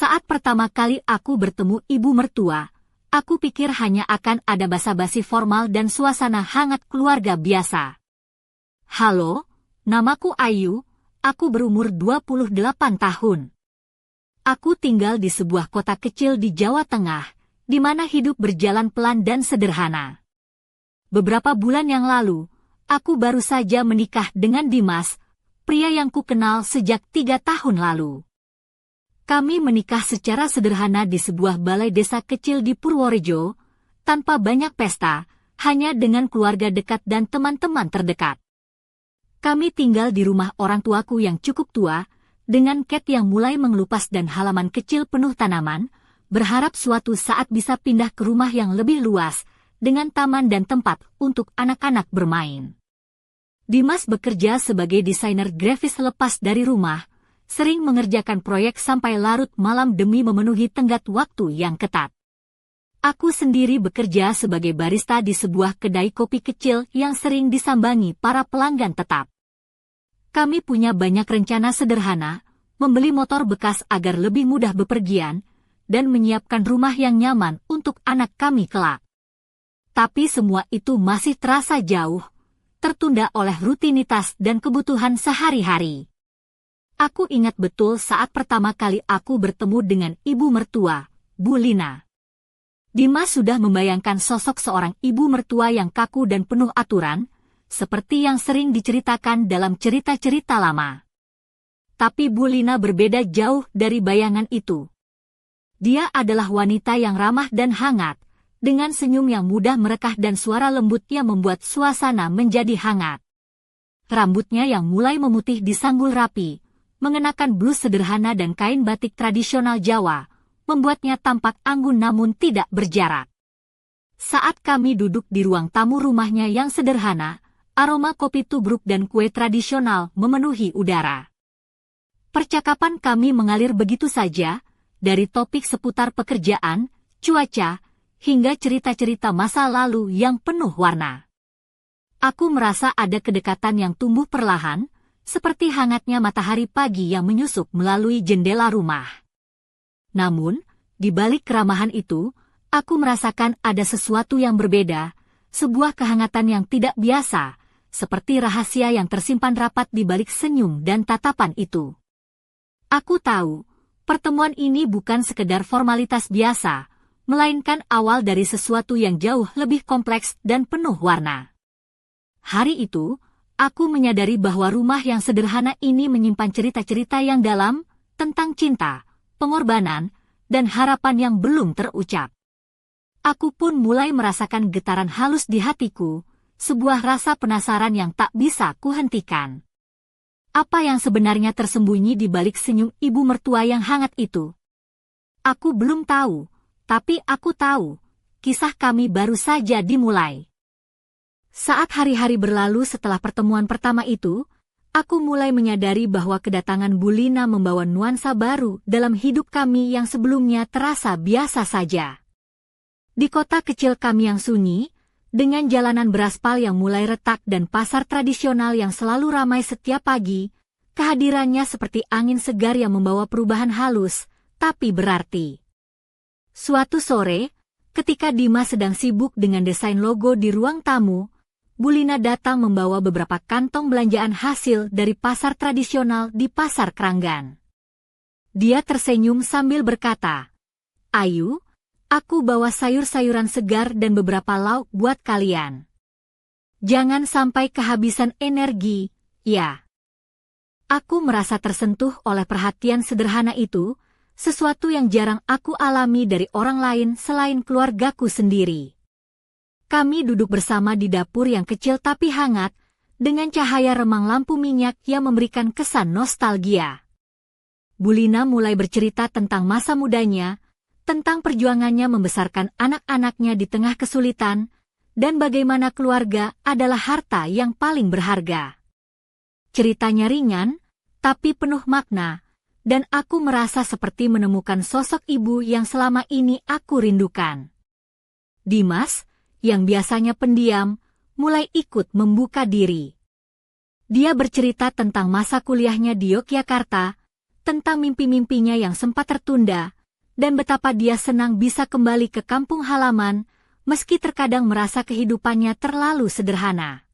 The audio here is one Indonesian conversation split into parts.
Saat pertama kali aku bertemu ibu mertua, aku pikir hanya akan ada basa-basi formal dan suasana hangat keluarga biasa. Halo, namaku Ayu, aku berumur 28 tahun. Aku tinggal di sebuah kota kecil di Jawa Tengah, di mana hidup berjalan pelan dan sederhana. Beberapa bulan yang lalu, aku baru saja menikah dengan Dimas, pria yang kukenal sejak 3 tahun lalu. Kami menikah secara sederhana di sebuah balai desa kecil di Purworejo, tanpa banyak pesta, hanya dengan keluarga dekat dan teman-teman terdekat. Kami tinggal di rumah orang tuaku yang cukup tua, dengan cat yang mulai mengelupas dan halaman kecil penuh tanaman, berharap suatu saat bisa pindah ke rumah yang lebih luas, dengan taman dan tempat untuk anak-anak bermain. Dimas bekerja sebagai desainer grafis lepas dari rumah, sering mengerjakan proyek sampai larut malam demi memenuhi tenggat waktu yang ketat. Aku sendiri bekerja sebagai barista di sebuah kedai kopi kecil yang sering disambangi para pelanggan tetap. Kami punya banyak rencana sederhana, membeli motor bekas agar lebih mudah bepergian, dan menyiapkan rumah yang nyaman untuk anak kami kelak. Tapi semua itu masih terasa jauh, tertunda oleh rutinitas dan kebutuhan sehari-hari. Aku ingat betul saat pertama kali aku bertemu dengan ibu mertua, Bu Lina. Dimas sudah membayangkan sosok seorang ibu mertua yang kaku dan penuh aturan, seperti yang sering diceritakan dalam cerita-cerita lama. Tapi Bu Lina berbeda jauh dari bayangan itu. Dia adalah wanita yang ramah dan hangat, dengan senyum yang mudah merekah dan suara lembut yang membuat suasana menjadi hangat. Rambutnya yang mulai memutih disanggul rapi, mengenakan blus sederhana dan kain batik tradisional Jawa, membuatnya tampak anggun namun tidak berjarak. Saat kami duduk di ruang tamu rumahnya yang sederhana, aroma kopi tubruk dan kue tradisional memenuhi udara. Percakapan kami mengalir begitu saja, dari topik seputar pekerjaan, cuaca, hingga cerita-cerita masa lalu yang penuh warna. Aku merasa ada kedekatan yang tumbuh perlahan, seperti hangatnya matahari pagi yang menyusup melalui jendela rumah. Namun, di balik keramahan itu, aku merasakan ada sesuatu yang berbeda, sebuah kehangatan yang tidak biasa, seperti rahasia yang tersimpan rapat di balik senyum dan tatapan itu. Aku tahu, pertemuan ini bukan sekedar formalitas biasa, melainkan awal dari sesuatu yang jauh lebih kompleks dan penuh warna. Hari itu, aku menyadari bahwa rumah yang sederhana ini menyimpan cerita-cerita yang dalam, tentang cinta, pengorbanan, dan harapan yang belum terucap. Aku pun mulai merasakan getaran halus di hatiku, sebuah rasa penasaran yang tak bisa kuhentikan. Apa yang sebenarnya tersembunyi di balik senyum ibu mertua yang hangat itu? Aku belum tahu, tapi aku tahu, kisah kami baru saja dimulai. Saat hari-hari berlalu setelah pertemuan pertama itu, aku mulai menyadari bahwa kedatangan Bu Lina membawa nuansa baru dalam hidup kami yang sebelumnya terasa biasa saja. Di kota kecil kami yang sunyi, dengan jalanan beraspal yang mulai retak dan pasar tradisional yang selalu ramai setiap pagi, kehadirannya seperti angin segar yang membawa perubahan halus, tapi berarti. Suatu sore, ketika Dimas sedang sibuk dengan desain logo di ruang tamu, Bu Lina datang membawa beberapa kantong belanjaan hasil dari pasar tradisional di Pasar Kranggan. Dia tersenyum sambil berkata, "Ayu, aku bawa sayur-sayuran segar dan beberapa lauk buat kalian. Jangan sampai kehabisan energi, ya." Aku merasa tersentuh oleh perhatian sederhana itu, sesuatu yang jarang aku alami dari orang lain selain keluargaku sendiri. Kami duduk bersama di dapur yang kecil tapi hangat, dengan cahaya remang lampu minyak yang memberikan kesan nostalgia. Bu Lina mulai bercerita tentang masa mudanya, tentang perjuangannya membesarkan anak-anaknya di tengah kesulitan, dan bagaimana keluarga adalah harta yang paling berharga. Ceritanya ringan, tapi penuh makna, dan aku merasa seperti menemukan sosok ibu yang selama ini aku rindukan. Dimas, yang biasanya pendiam, mulai ikut membuka diri. Dia bercerita tentang masa kuliahnya di Yogyakarta, tentang mimpi-mimpinya yang sempat tertunda, dan betapa dia senang bisa kembali ke kampung halaman, meski terkadang merasa kehidupannya terlalu sederhana.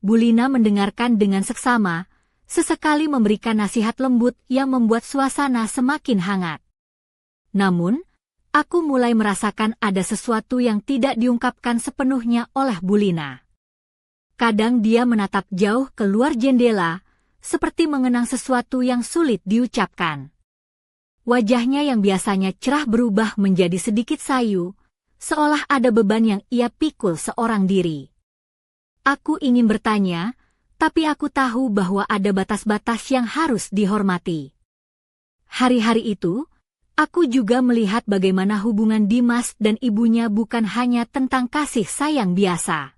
Bulina mendengarkan dengan seksama, sesekali memberikan nasihat lembut yang membuat suasana semakin hangat. Namun, aku mulai merasakan ada sesuatu yang tidak diungkapkan sepenuhnya oleh Bulina. Kadang dia menatap jauh keluar jendela, seperti mengenang sesuatu yang sulit diucapkan. Wajahnya yang biasanya cerah berubah menjadi sedikit sayu, seolah ada beban yang ia pikul seorang diri. Aku ingin bertanya, tapi aku tahu bahwa ada batas-batas yang harus dihormati. Hari-hari itu, aku juga melihat bagaimana hubungan Dimas dan ibunya bukan hanya tentang kasih sayang biasa.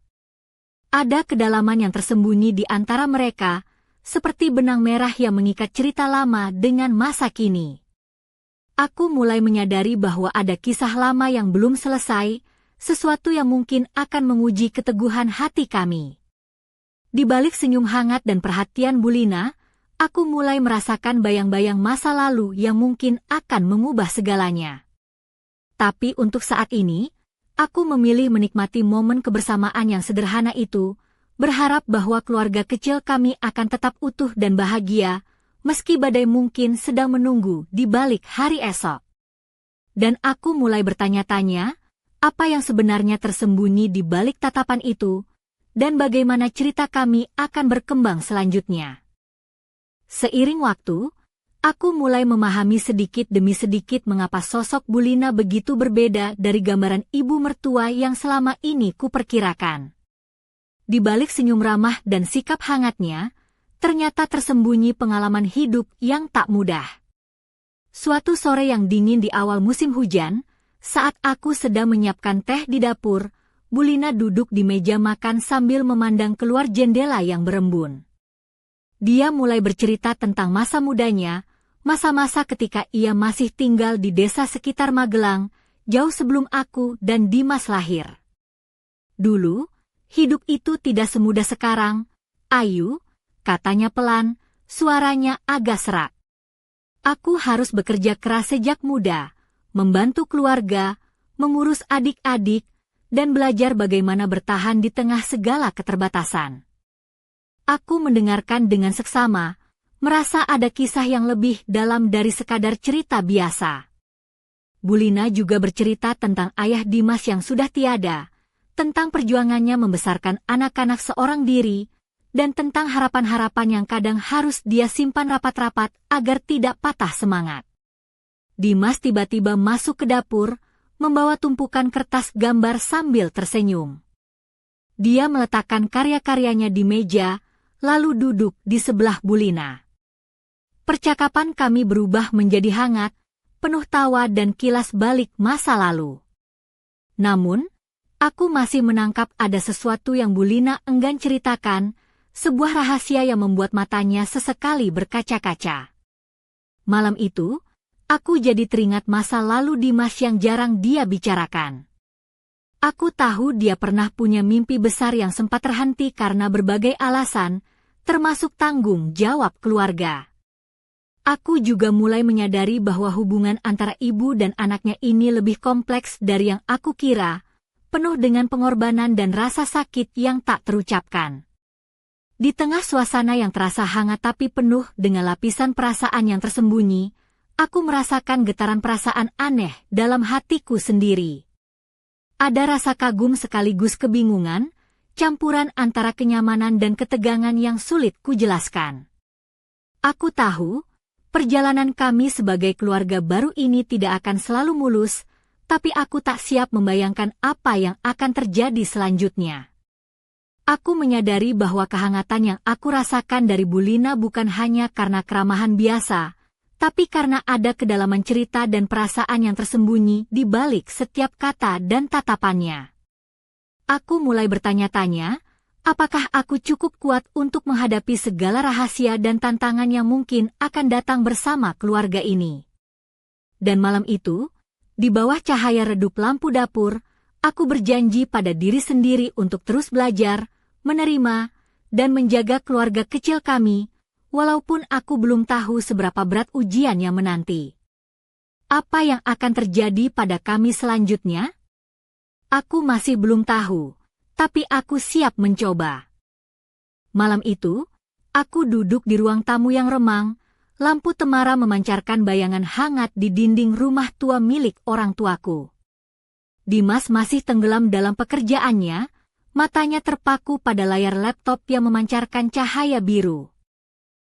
Ada kedalaman yang tersembunyi di antara mereka, seperti benang merah yang mengikat cerita lama dengan masa kini. Aku mulai menyadari bahwa ada kisah lama yang belum selesai, sesuatu yang mungkin akan menguji keteguhan hati kami. Di balik senyum hangat dan perhatian Bulina, aku mulai merasakan bayang-bayang masa lalu yang mungkin akan mengubah segalanya. Tapi untuk saat ini, aku memilih menikmati momen kebersamaan yang sederhana itu, berharap bahwa keluarga kecil kami akan tetap utuh dan bahagia, meski badai mungkin sedang menunggu di balik hari esok. Dan aku mulai bertanya-tanya, apa yang sebenarnya tersembunyi di balik tatapan itu, dan bagaimana cerita kami akan berkembang selanjutnya. Seiring waktu, aku mulai memahami sedikit demi sedikit mengapa sosok Bulina begitu berbeda dari gambaran ibu mertua yang selama ini kuperkirakan. Di balik senyum ramah dan sikap hangatnya, ternyata tersembunyi pengalaman hidup yang tak mudah. Suatu sore yang dingin di awal musim hujan, saat aku sedang menyiapkan teh di dapur, Bulina duduk di meja makan sambil memandang keluar jendela yang berembun. Dia mulai bercerita tentang masa mudanya, masa-masa ketika ia masih tinggal di desa sekitar Magelang, jauh sebelum aku dan Dimas lahir. Dulu, hidup itu tidak semudah sekarang, Ayu, katanya pelan, suaranya agak serak. Aku harus bekerja keras sejak muda, membantu keluarga, mengurus adik-adik, dan belajar bagaimana bertahan di tengah segala keterbatasan. Aku mendengarkan dengan seksama, merasa ada kisah yang lebih dalam dari sekadar cerita biasa. Bulina juga bercerita tentang ayah Dimas yang sudah tiada, tentang perjuangannya membesarkan anak-anak seorang diri, dan tentang harapan-harapan yang kadang harus dia simpan rapat-rapat agar tidak patah semangat. Dimas tiba-tiba masuk ke dapur, membawa tumpukan kertas gambar sambil tersenyum. Dia meletakkan karya-karyanya di meja, lalu duduk di sebelah Bulina. Percakapan kami berubah menjadi hangat, penuh tawa dan kilas balik masa lalu. Namun, aku masih menangkap ada sesuatu yang Bulina enggan ceritakan, sebuah rahasia yang membuat matanya sesekali berkaca-kaca. Malam itu, aku jadi teringat masa lalu Dimas yang jarang dia bicarakan. Aku tahu dia pernah punya mimpi besar yang sempat terhenti karena berbagai alasan, termasuk tanggung jawab keluarga. Aku juga mulai menyadari bahwa hubungan antara ibu dan anaknya ini lebih kompleks dari yang aku kira, penuh dengan pengorbanan dan rasa sakit yang tak terucapkan. Di tengah suasana yang terasa hangat tapi penuh dengan lapisan perasaan yang tersembunyi, aku merasakan getaran perasaan aneh dalam hatiku sendiri. Ada rasa kagum sekaligus kebingungan, campuran antara kenyamanan dan ketegangan yang sulit kujelaskan. Aku tahu, perjalanan kami sebagai keluarga baru ini tidak akan selalu mulus, tapi aku tak siap membayangkan apa yang akan terjadi selanjutnya. Aku menyadari bahwa kehangatan yang aku rasakan dari Bulina bukan hanya karena keramahan biasa, tapi karena ada kedalaman cerita dan perasaan yang tersembunyi di balik setiap kata dan tatapannya. Aku mulai bertanya-tanya, apakah aku cukup kuat untuk menghadapi segala rahasia dan tantangan yang mungkin akan datang bersama keluarga ini. Dan malam itu, di bawah cahaya redup lampu dapur, aku berjanji pada diri sendiri untuk terus belajar, menerima, dan menjaga keluarga kecil kami, walaupun aku belum tahu seberapa berat ujian yang menanti. Apa yang akan terjadi pada kami selanjutnya? Aku masih belum tahu, tapi aku siap mencoba. Malam itu, aku duduk di ruang tamu yang remang, lampu temara memancarkan bayangan hangat di dinding rumah tua milik orang tuaku. Dimas masih tenggelam dalam pekerjaannya, matanya terpaku pada layar laptop yang memancarkan cahaya biru.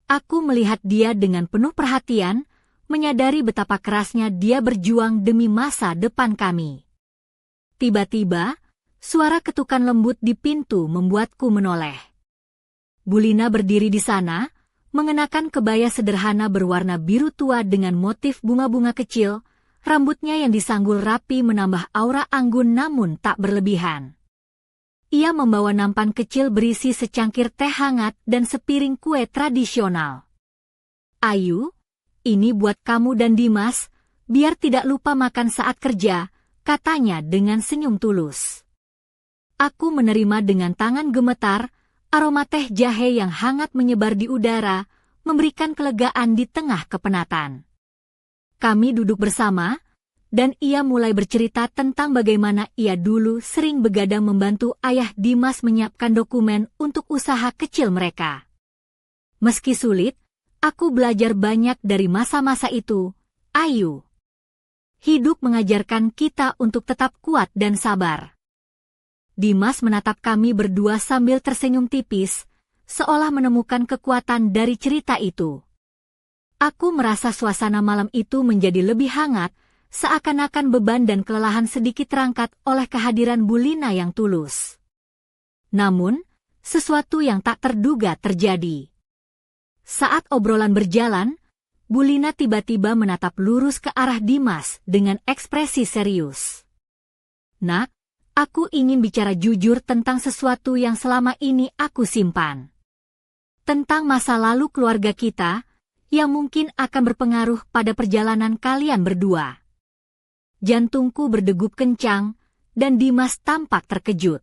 Aku melihat dia dengan penuh perhatian, menyadari betapa kerasnya dia berjuang demi masa depan kami. Tiba-tiba, suara ketukan lembut di pintu membuatku menoleh. Bulina berdiri di sana, mengenakan kebaya sederhana berwarna biru tua dengan motif bunga-bunga kecil, rambutnya yang disanggul rapi menambah aura anggun namun tak berlebihan. Ia membawa nampan kecil berisi secangkir teh hangat dan sepiring kue tradisional. "Ayu, ini buat kamu dan Dimas, biar tidak lupa makan saat kerja," katanya dengan senyum tulus. Aku menerima dengan tangan gemetar, aroma teh jahe yang hangat menyebar di udara, memberikan kelegaan di tengah kepenatan. Kami duduk bersama, dan ia mulai bercerita tentang bagaimana ia dulu sering begadang membantu ayah Dimas menyiapkan dokumen untuk usaha kecil mereka. Meski sulit, aku belajar banyak dari masa-masa itu, Ayu. Hidup mengajarkan kita untuk tetap kuat dan sabar. Dimas menatap kami berdua sambil tersenyum tipis, seolah menemukan kekuatan dari cerita itu. Aku merasa suasana malam itu menjadi lebih hangat, seakan-akan beban dan kelelahan sedikit terangkat oleh kehadiran Bulina yang tulus. Namun, sesuatu yang tak terduga terjadi. Saat obrolan berjalan, Bulina tiba-tiba menatap lurus ke arah Dimas dengan ekspresi serius. "Nak, aku ingin bicara jujur tentang sesuatu yang selama ini aku simpan. Tentang masa lalu keluarga kita, yang mungkin akan berpengaruh pada perjalanan kalian berdua." Jantungku berdegup kencang, dan Dimas tampak terkejut.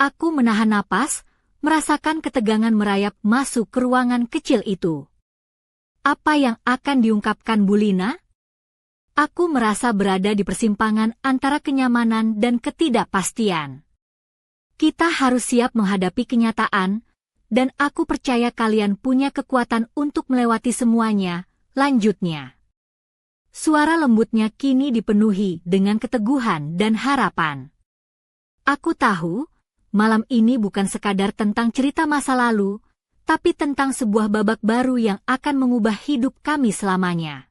Aku menahan napas, merasakan ketegangan merayap masuk ke ruangan kecil itu. Apa yang akan diungkapkan Bulina? Aku merasa berada di persimpangan antara kenyamanan dan ketidakpastian. Kita harus siap menghadapi kenyataan, dan aku percaya kalian punya kekuatan untuk melewati semuanya, lanjutnya. Suara lembutnya kini dipenuhi dengan keteguhan dan harapan. Aku tahu, malam ini bukan sekadar tentang cerita masa lalu, tapi tentang sebuah babak baru yang akan mengubah hidup kami selamanya.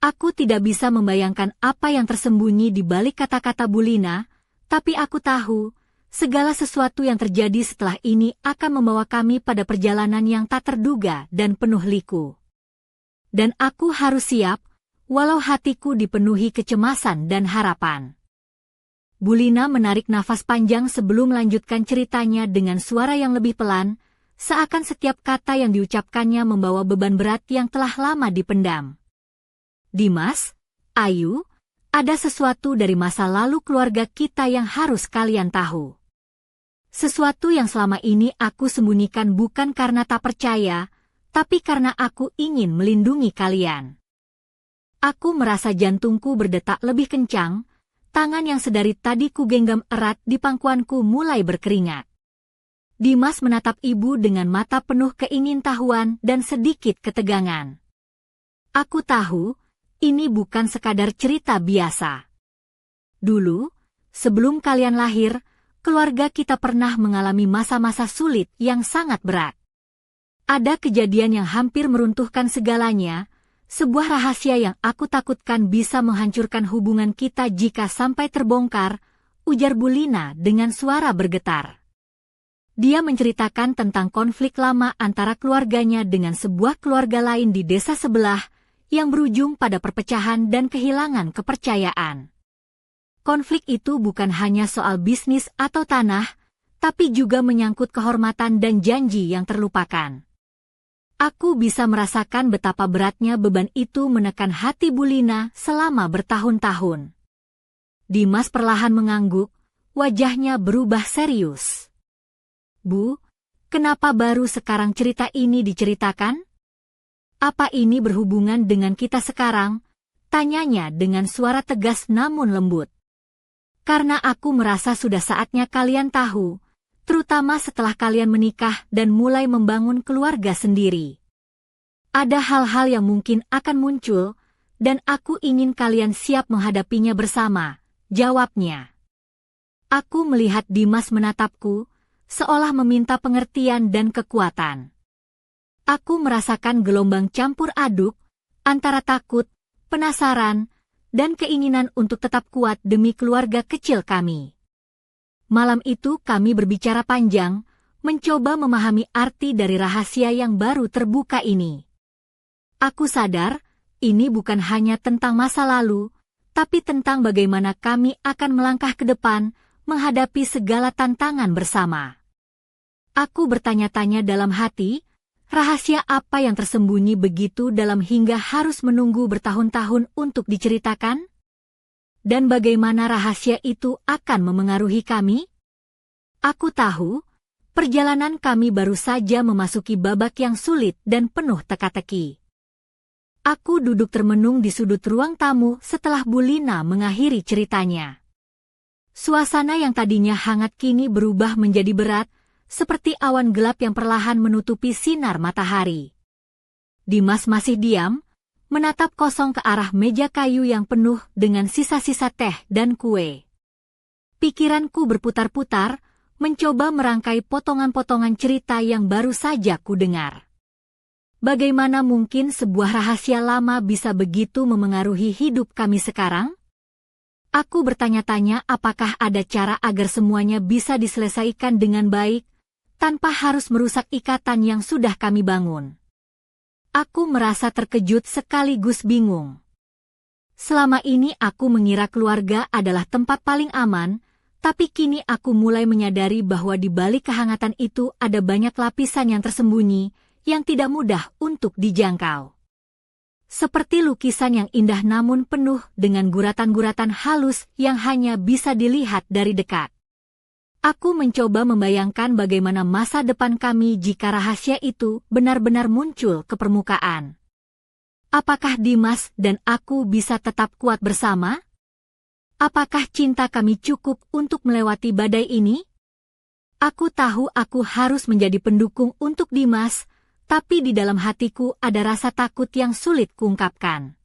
Aku tidak bisa membayangkan apa yang tersembunyi di balik kata-kata Bulina, tapi aku tahu, segala sesuatu yang terjadi setelah ini akan membawa kami pada perjalanan yang tak terduga dan penuh liku. Dan aku harus siap, walau hatiku dipenuhi kecemasan dan harapan. Bulina menarik nafas panjang sebelum melanjutkan ceritanya dengan suara yang lebih pelan, seakan setiap kata yang diucapkannya membawa beban berat yang telah lama dipendam. "Dimas, Ayu, ada sesuatu dari masa lalu keluarga kita yang harus kalian tahu. Sesuatu yang selama ini aku sembunyikan bukan karena tak percaya, tapi karena aku ingin melindungi kalian." Aku merasa jantungku berdetak lebih kencang, tangan yang sedari tadi kugenggam erat di pangkuanku mulai berkeringat. Dimas menatap ibu dengan mata penuh keingintahuan dan sedikit ketegangan. Aku tahu, ini bukan sekadar cerita biasa. Dulu, sebelum kalian lahir, keluarga kita pernah mengalami masa-masa sulit yang sangat berat. Ada kejadian yang hampir meruntuhkan segalanya, sebuah rahasia yang aku takutkan bisa menghancurkan hubungan kita jika sampai terbongkar, ujar Bulina dengan suara bergetar. Dia menceritakan tentang konflik lama antara keluarganya dengan sebuah keluarga lain di desa sebelah, yang berujung pada perpecahan dan kehilangan kepercayaan. Konflik itu bukan hanya soal bisnis atau tanah, tapi juga menyangkut kehormatan dan janji yang terlupakan. Aku bisa merasakan betapa beratnya beban itu menekan hati Bulina selama bertahun-tahun. Dimas perlahan mengangguk, wajahnya berubah serius. "Bu, kenapa baru sekarang cerita ini diceritakan? Apa ini berhubungan dengan kita sekarang? Tanyanya dengan suara tegas namun lembut. Karena aku merasa sudah saatnya kalian tahu, terutama setelah kalian menikah dan mulai membangun keluarga sendiri. Ada hal-hal yang mungkin akan muncul, dan aku ingin kalian siap menghadapinya bersama, jawabnya. Aku melihat Dimas menatapku, seolah meminta pengertian dan kekuatan. Aku merasakan gelombang campur aduk, antara takut, penasaran, dan keinginan untuk tetap kuat demi keluarga kecil kami. Malam itu kami berbicara panjang, mencoba memahami arti dari rahasia yang baru terbuka ini. Aku sadar, ini bukan hanya tentang masa lalu, tapi tentang bagaimana kami akan melangkah ke depan, menghadapi segala tantangan bersama. Aku bertanya-tanya dalam hati, rahasia apa yang tersembunyi begitu dalam hingga harus menunggu bertahun-tahun untuk diceritakan? Dan bagaimana rahasia itu akan memengaruhi kami? Aku tahu, perjalanan kami baru saja memasuki babak yang sulit dan penuh teka-teki. Aku duduk termenung di sudut ruang tamu setelah Bu Lina mengakhiri ceritanya. Suasana yang tadinya hangat kini berubah menjadi berat, seperti awan gelap yang perlahan menutupi sinar matahari. Dimas masih diam, menatap kosong ke arah meja kayu yang penuh dengan sisa-sisa teh dan kue. Pikiranku berputar-putar, mencoba merangkai potongan-potongan cerita yang baru saja ku dengar. Bagaimana mungkin sebuah rahasia lama bisa begitu memengaruhi hidup kami sekarang? Aku bertanya-tanya apakah ada cara agar semuanya bisa diselesaikan dengan baik, tanpa harus merusak ikatan yang sudah kami bangun. Aku merasa terkejut sekaligus bingung. Selama ini aku mengira keluarga adalah tempat paling aman, tapi kini aku mulai menyadari bahwa di balik kehangatan itu ada banyak lapisan yang tersembunyi, yang tidak mudah untuk dijangkau. Seperti lukisan yang indah namun penuh dengan guratan-guratan halus yang hanya bisa dilihat dari dekat. Aku mencoba membayangkan bagaimana masa depan kami jika rahasia itu benar-benar muncul ke permukaan. Apakah Dimas dan aku bisa tetap kuat bersama? Apakah cinta kami cukup untuk melewati badai ini? Aku tahu aku harus menjadi pendukung untuk Dimas, tapi di dalam hatiku ada rasa takut yang sulit kuungkapkan.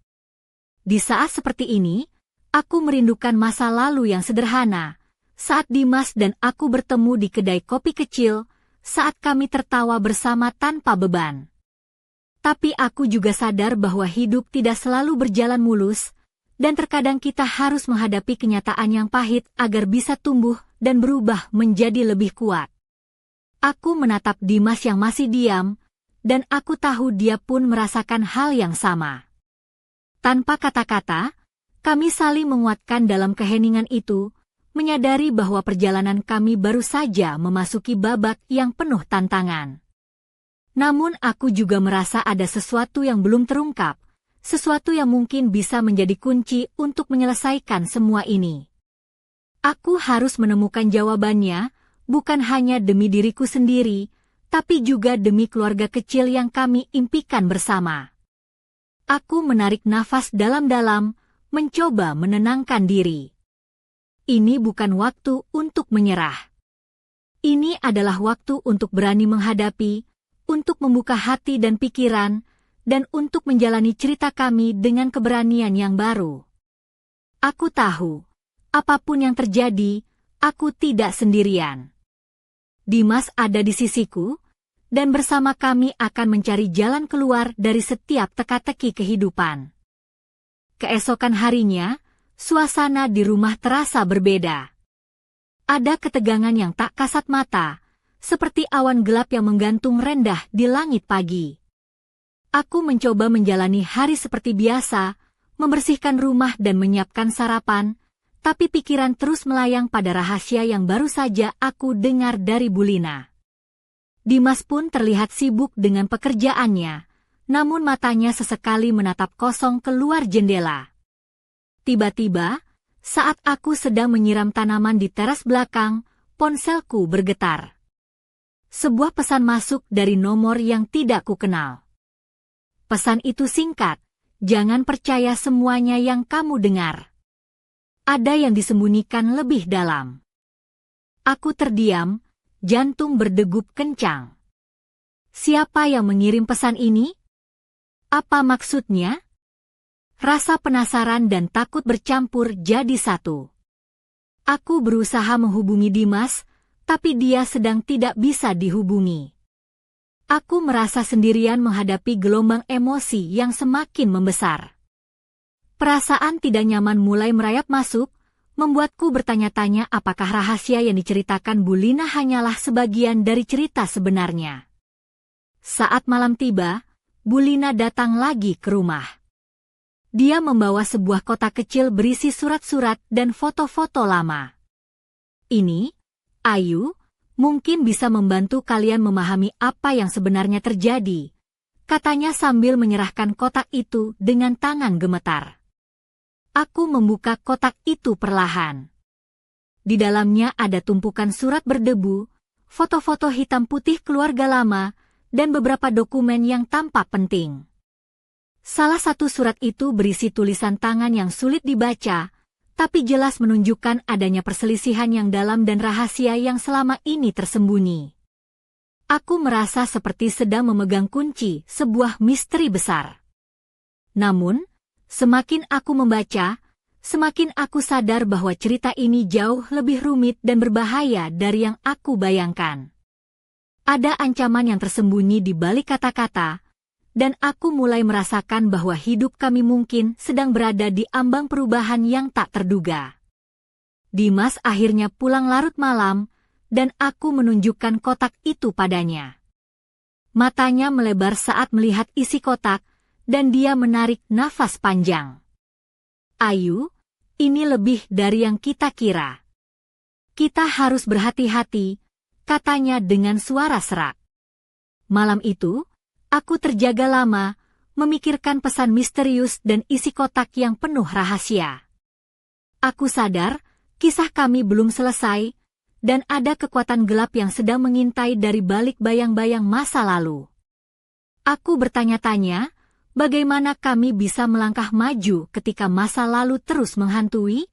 Di saat seperti ini, aku merindukan masa lalu yang sederhana, saat Dimas dan aku bertemu di kedai kopi kecil, saat kami tertawa bersama tanpa beban. Tapi aku juga sadar bahwa hidup tidak selalu berjalan mulus, dan terkadang kita harus menghadapi kenyataan yang pahit agar bisa tumbuh dan berubah menjadi lebih kuat. Aku menatap Dimas yang masih diam, dan aku tahu dia pun merasakan hal yang sama. Tanpa kata-kata, kami saling menguatkan dalam keheningan itu, menyadari bahwa perjalanan kami baru saja memasuki babak yang penuh tantangan. Namun aku juga merasa ada sesuatu yang belum terungkap, sesuatu yang mungkin bisa menjadi kunci untuk menyelesaikan semua ini. Aku harus menemukan jawabannya, bukan hanya demi diriku sendiri, tapi juga demi keluarga kecil yang kami impikan bersama. Aku menarik nafas dalam-dalam, mencoba menenangkan diri. Ini bukan waktu untuk menyerah. Ini adalah waktu untuk berani menghadapi, untuk membuka hati dan pikiran, dan untuk menjalani cerita kami dengan keberanian yang baru. Aku tahu, apapun yang terjadi, aku tidak sendirian. Dimas ada di sisiku, dan bersama kami akan mencari jalan keluar dari setiap teka-teki kehidupan. Keesokan harinya, suasana di rumah terasa berbeda. Ada ketegangan yang tak kasat mata, seperti awan gelap yang menggantung rendah di langit pagi. Aku mencoba menjalani hari seperti biasa, membersihkan rumah dan menyiapkan sarapan, tapi pikiran terus melayang pada rahasia yang baru saja aku dengar dari Bu Lina. Dimas pun terlihat sibuk dengan pekerjaannya, namun matanya sesekali menatap kosong keluar jendela. Tiba-tiba, saat aku sedang menyiram tanaman di teras belakang, ponselku bergetar. Sebuah pesan masuk dari nomor yang tidak kukenal. Pesan itu singkat, jangan percaya semuanya yang kamu dengar. Ada yang disembunyikan lebih dalam. Aku terdiam, jantung berdegup kencang. Siapa yang mengirim pesan ini? Apa maksudnya? Rasa penasaran dan takut bercampur jadi satu. Aku berusaha menghubungi Dimas, tapi dia sedang tidak bisa dihubungi. Aku merasa sendirian menghadapi gelombang emosi yang semakin membesar. Perasaan tidak nyaman mulai merayap masuk, membuatku bertanya-tanya apakah rahasia yang diceritakan Bu Lina hanyalah sebagian dari cerita sebenarnya. Saat malam tiba, Bu Lina datang lagi ke rumah. Dia membawa sebuah kotak kecil berisi surat-surat dan foto-foto lama. Ini, Ayu, mungkin bisa membantu kalian memahami apa yang sebenarnya terjadi, katanya sambil menyerahkan kotak itu dengan tangan gemetar. Aku membuka kotak itu perlahan. Di dalamnya ada tumpukan surat berdebu, foto-foto hitam putih keluarga lama, dan beberapa dokumen yang tampak penting. Salah satu surat itu berisi tulisan tangan yang sulit dibaca, tapi jelas menunjukkan adanya perselisihan yang dalam dan rahasia yang selama ini tersembunyi. Aku merasa seperti sedang memegang kunci sebuah misteri besar. Namun, semakin aku membaca, semakin aku sadar bahwa cerita ini jauh lebih rumit dan berbahaya dari yang aku bayangkan. Ada ancaman yang tersembunyi di balik kata-kata, dan aku mulai merasakan bahwa hidup kami mungkin sedang berada di ambang perubahan yang tak terduga. Dimas akhirnya pulang larut malam, dan aku menunjukkan kotak itu padanya. Matanya melebar saat melihat isi kotak, dan dia menarik nafas panjang. Ayu, ini lebih dari yang kita kira. Kita harus berhati-hati, katanya dengan suara serak. Malam itu, aku terjaga lama, memikirkan pesan misterius dan isi kotak yang penuh rahasia. Aku sadar, kisah kami belum selesai, dan ada kekuatan gelap yang sedang mengintai dari balik bayang-bayang masa lalu. Aku bertanya-tanya, bagaimana kami bisa melangkah maju ketika masa lalu terus menghantui?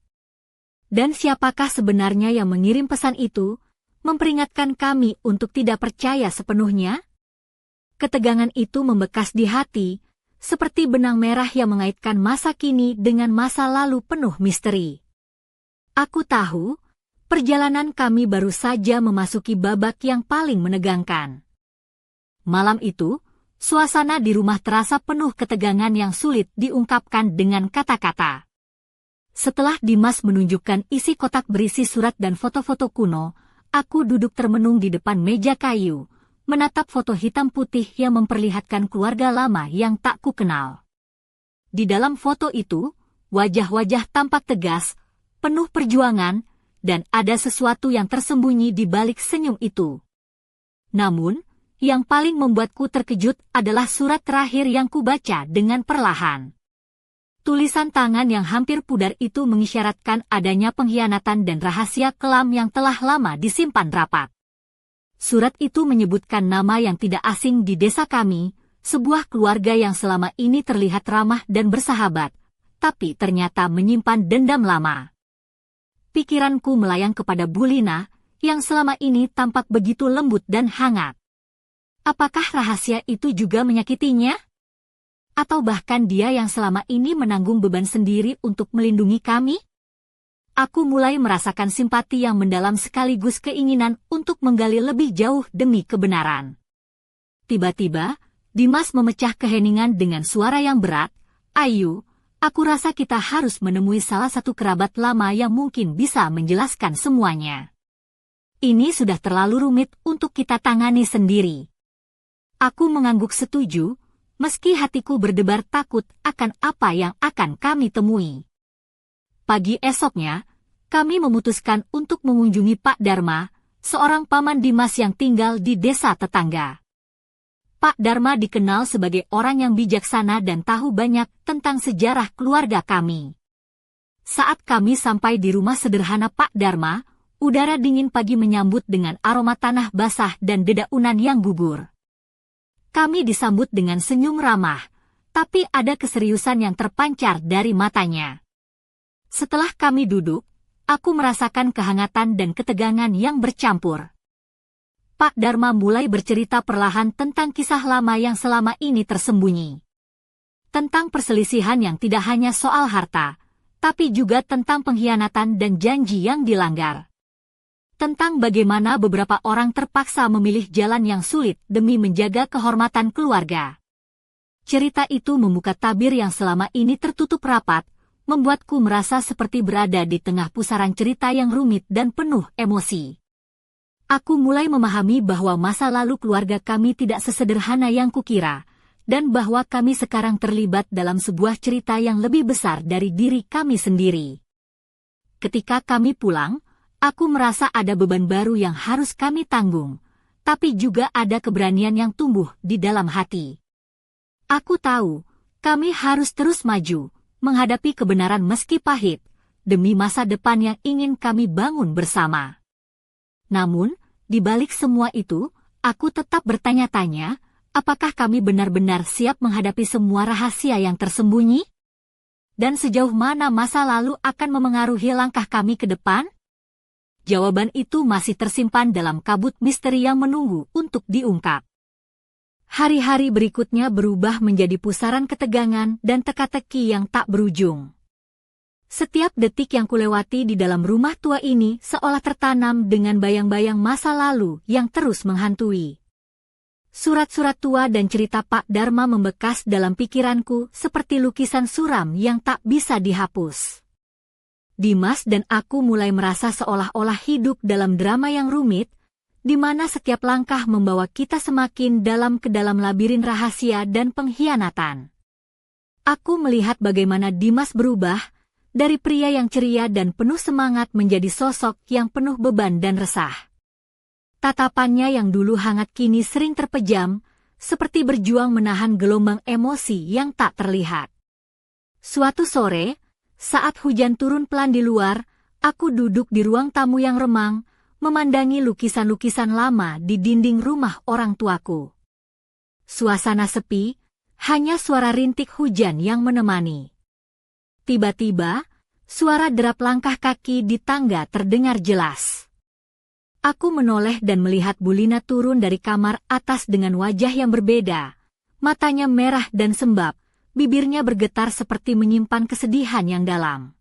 Dan siapakah sebenarnya yang mengirim pesan itu, memperingatkan kami untuk tidak percaya sepenuhnya? Ketegangan itu membekas di hati, seperti benang merah yang mengaitkan masa kini dengan masa lalu penuh misteri. Aku tahu, perjalanan kami baru saja memasuki babak yang paling menegangkan. Malam itu, suasana di rumah terasa penuh ketegangan yang sulit diungkapkan dengan kata-kata. Setelah Dimas menunjukkan isi kotak berisi surat dan foto-foto kuno, aku duduk termenung di depan meja kayu, menatap foto hitam putih yang memperlihatkan keluarga lama yang tak kukenal. Di dalam foto itu, wajah-wajah tampak tegas, penuh perjuangan, dan ada sesuatu yang tersembunyi di balik senyum itu. Namun, yang paling membuatku terkejut adalah surat terakhir yang kubaca dengan perlahan. Tulisan tangan yang hampir pudar itu mengisyaratkan adanya pengkhianatan dan rahasia kelam yang telah lama disimpan rapat. Surat itu menyebutkan nama yang tidak asing di desa kami, sebuah keluarga yang selama ini terlihat ramah dan bersahabat, tapi ternyata menyimpan dendam lama. Pikiranku melayang kepada Bu Lina, yang selama ini tampak begitu lembut dan hangat. Apakah rahasia itu juga menyakitinya? Atau bahkan dia yang selama ini menanggung beban sendiri untuk melindungi kami? Aku mulai merasakan simpati yang mendalam sekaligus keinginan untuk menggali lebih jauh demi kebenaran. Tiba-tiba, Dimas memecah keheningan dengan suara yang berat, "Ayu, aku rasa kita harus menemui salah satu kerabat lama yang mungkin bisa menjelaskan semuanya. Ini sudah terlalu rumit untuk kita tangani sendiri." Aku mengangguk setuju, meski hatiku berdebar takut akan apa yang akan kami temui. Pagi esoknya, kami memutuskan untuk mengunjungi Pak Dharma, seorang paman Dimas yang tinggal di desa tetangga. Pak Dharma dikenal sebagai orang yang bijaksana dan tahu banyak tentang sejarah keluarga kami. Saat kami sampai di rumah sederhana Pak Dharma, Udara dingin pagi menyambut dengan aroma tanah basah dan dedaunan yang gugur. Kami disambut dengan senyum ramah, tapi ada keseriusan yang terpancar dari matanya. Setelah kami duduk, aku merasakan kehangatan dan ketegangan yang bercampur. Pak Dharma mulai bercerita perlahan tentang kisah lama yang selama ini tersembunyi. Tentang perselisihan yang tidak hanya soal harta, tapi juga tentang pengkhianatan dan janji yang dilanggar. Tentang bagaimana beberapa orang terpaksa memilih jalan yang sulit demi menjaga kehormatan keluarga. Cerita itu membuka tabir yang selama ini tertutup rapat, membuatku merasa seperti berada di tengah pusaran cerita yang rumit dan penuh emosi. Aku mulai memahami bahwa masa lalu keluarga kami tidak sesederhana yang kukira, dan bahwa kami sekarang terlibat dalam sebuah cerita yang lebih besar dari diri kami sendiri. Ketika kami pulang, aku merasa ada beban baru yang harus kami tanggung, tapi juga ada keberanian yang tumbuh di dalam hati. Aku tahu, kami harus terus maju, menghadapi kebenaran meski pahit, demi masa depan yang ingin kami bangun bersama. Namun, di balik semua itu, aku tetap bertanya-tanya, apakah kami benar-benar siap menghadapi semua rahasia yang tersembunyi? Dan sejauh mana masa lalu akan memengaruhi langkah kami ke depan? Jawaban itu masih tersimpan dalam kabut misteri yang menunggu untuk diungkap. Hari-hari berikutnya berubah menjadi pusaran ketegangan dan teka-teki yang tak berujung. Setiap detik yang kulewati di dalam rumah tua ini seolah tertanam dengan bayang-bayang masa lalu yang terus menghantui. Surat-surat tua dan cerita Pak Dharma membekas dalam pikiranku seperti lukisan suram yang tak bisa dihapus. Dimas dan aku mulai merasa seolah-olah hidup dalam drama yang rumit, di mana setiap langkah membawa kita semakin dalam ke dalam labirin rahasia dan pengkhianatan. Aku melihat bagaimana Dimas berubah, dari pria yang ceria dan penuh semangat menjadi sosok yang penuh beban dan resah. Tatapannya yang dulu hangat kini sering terpejam, seperti berjuang menahan gelombang emosi yang tak terlihat. Suatu sore, saat hujan turun pelan di luar, aku duduk di ruang tamu yang remang, memandangi lukisan-lukisan lama di dinding rumah orang tuaku. Suasana sepi, hanya suara rintik hujan yang menemani. Tiba-tiba, suara derap langkah kaki di tangga terdengar jelas. Aku menoleh dan melihat Bulina turun dari kamar atas dengan wajah yang berbeda. Matanya merah dan sembab, bibirnya bergetar seperti menyimpan kesedihan yang dalam.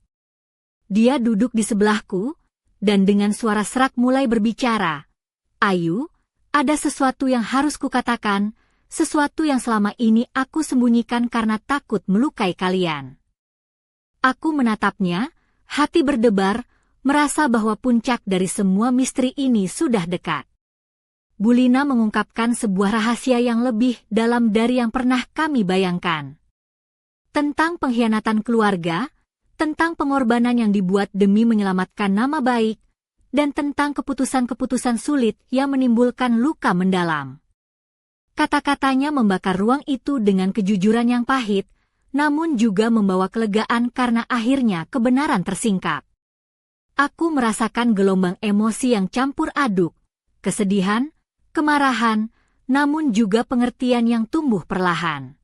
Dia duduk di sebelahku, dan dengan suara serak mulai berbicara. Ayu, ada sesuatu yang harus kukatakan, sesuatu yang selama ini aku sembunyikan karena takut melukai kalian. Aku menatapnya, hati berdebar, merasa bahwa puncak dari semua misteri ini sudah dekat. Bulina mengungkapkan sebuah rahasia yang lebih dalam dari yang pernah kami bayangkan. Tentang pengkhianatan keluarga, tentang pengorbanan yang dibuat demi menyelamatkan nama baik, dan tentang keputusan-keputusan sulit yang menimbulkan luka mendalam. Kata-katanya membakar ruang itu dengan kejujuran yang pahit, namun juga membawa kelegaan karena akhirnya kebenaran tersingkap. Aku merasakan gelombang emosi yang campur aduk, kesedihan, kemarahan, namun juga pengertian yang tumbuh perlahan.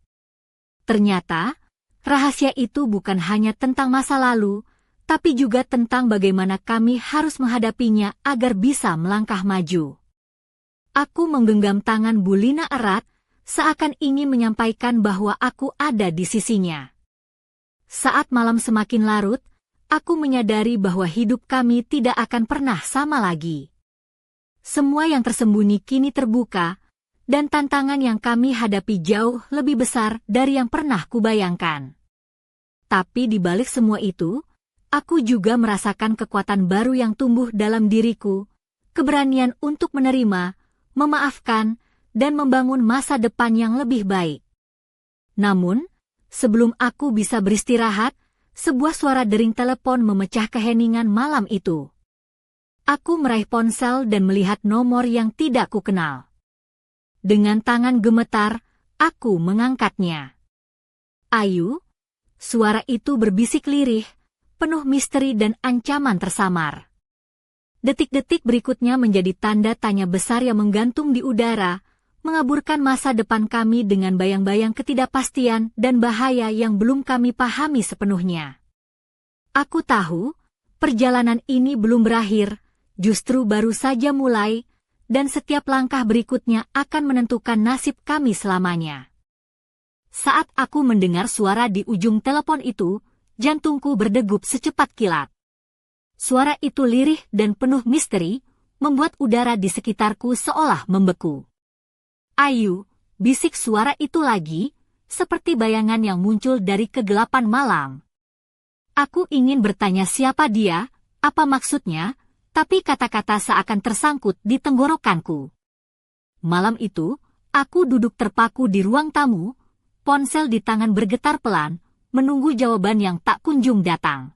Ternyata, rahasia itu bukan hanya tentang masa lalu, tapi juga tentang bagaimana kami harus menghadapinya agar bisa melangkah maju. Aku menggenggam tangan Bulina erat, seakan ingin menyampaikan bahwa aku ada di sisinya. Saat malam semakin larut, aku menyadari bahwa hidup kami tidak akan pernah sama lagi. Semua yang tersembunyi kini terbuka, dan tantangan yang kami hadapi jauh lebih besar dari yang pernah kubayangkan. Tapi di balik semua itu, aku juga merasakan kekuatan baru yang tumbuh dalam diriku, keberanian untuk menerima, memaafkan, dan membangun masa depan yang lebih baik. Namun, sebelum aku bisa beristirahat, sebuah suara dering telepon memecah keheningan malam itu. Aku meraih ponsel dan melihat nomor yang tidak kukenal. Dengan tangan gemetar, aku mengangkatnya. Ayu, suara itu berbisik lirih, penuh misteri dan ancaman tersamar. Detik-detik berikutnya menjadi tanda tanya besar yang menggantung di udara, mengaburkan masa depan kami dengan bayang-bayang ketidakpastian dan bahaya yang belum kami pahami sepenuhnya. Aku tahu, perjalanan ini belum berakhir, justru baru saja mulai, dan setiap langkah berikutnya akan menentukan nasib kami selamanya. Saat aku mendengar suara di ujung telepon itu, jantungku berdegup secepat kilat. Suara itu lirih dan penuh misteri, membuat udara di sekitarku seolah membeku. Ayu, bisik suara itu lagi, seperti bayangan yang muncul dari kegelapan malam. Aku ingin bertanya siapa dia, apa maksudnya, tapi kata-kata seakan tersangkut di tenggorokanku. Malam itu, aku duduk terpaku di ruang tamu, ponsel di tangan bergetar pelan, menunggu jawaban yang tak kunjung datang.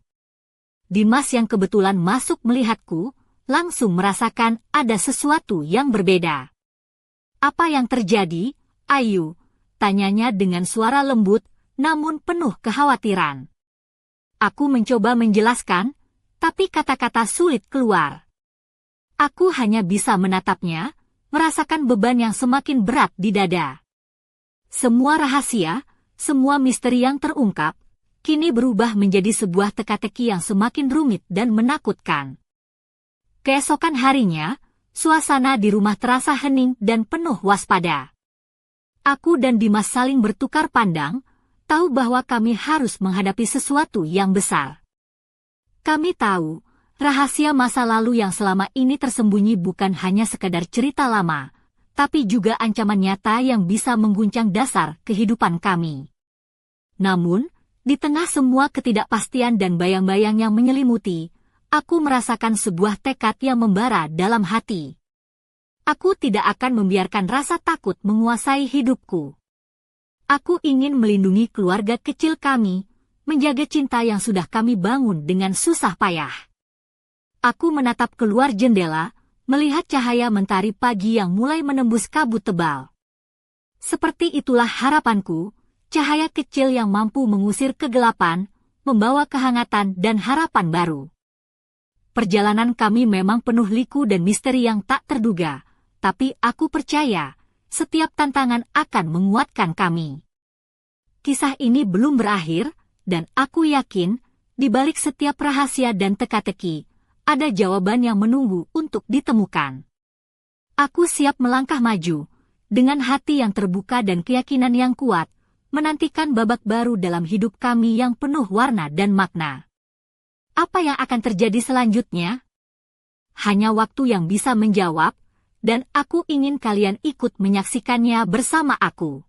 Dimas yang kebetulan masuk melihatku, langsung merasakan ada sesuatu yang berbeda. Apa yang terjadi, Ayu? Tanyanya dengan suara lembut, namun penuh kekhawatiran. Aku mencoba menjelaskan, tapi kata-kata sulit keluar. Aku hanya bisa menatapnya, merasakan beban yang semakin berat di dada. Semua rahasia, semua misteri yang terungkap, kini berubah menjadi sebuah teka-teki yang semakin rumit dan menakutkan. Keesokan harinya, suasana di rumah terasa hening dan penuh waspada. Aku dan Dimas saling bertukar pandang, tahu bahwa kami harus menghadapi sesuatu yang besar. Kami tahu, rahasia masa lalu yang selama ini tersembunyi bukan hanya sekedar cerita lama, tapi juga ancaman nyata yang bisa mengguncang dasar kehidupan kami. Namun, di tengah semua ketidakpastian dan bayang-bayang yang menyelimuti, aku merasakan sebuah tekad yang membara dalam hati. Aku tidak akan membiarkan rasa takut menguasai hidupku. Aku ingin melindungi keluarga kecil kami, menjaga cinta yang sudah kami bangun dengan susah payah. Aku menatap keluar jendela, melihat cahaya mentari pagi yang mulai menembus kabut tebal. Seperti itulah harapanku, cahaya kecil yang mampu mengusir kegelapan, membawa kehangatan dan harapan baru. Perjalanan kami memang penuh liku dan misteri yang tak terduga, tapi aku percaya, setiap tantangan akan menguatkan kami. Kisah ini belum berakhir, dan aku yakin, di balik setiap rahasia dan teka-teki, ada jawaban yang menunggu untuk ditemukan. Aku siap melangkah maju, dengan hati yang terbuka dan keyakinan yang kuat, menantikan babak baru dalam hidup kami yang penuh warna dan makna. Apa yang akan terjadi selanjutnya? Hanya waktu yang bisa menjawab, dan aku ingin kalian ikut menyaksikannya bersama aku.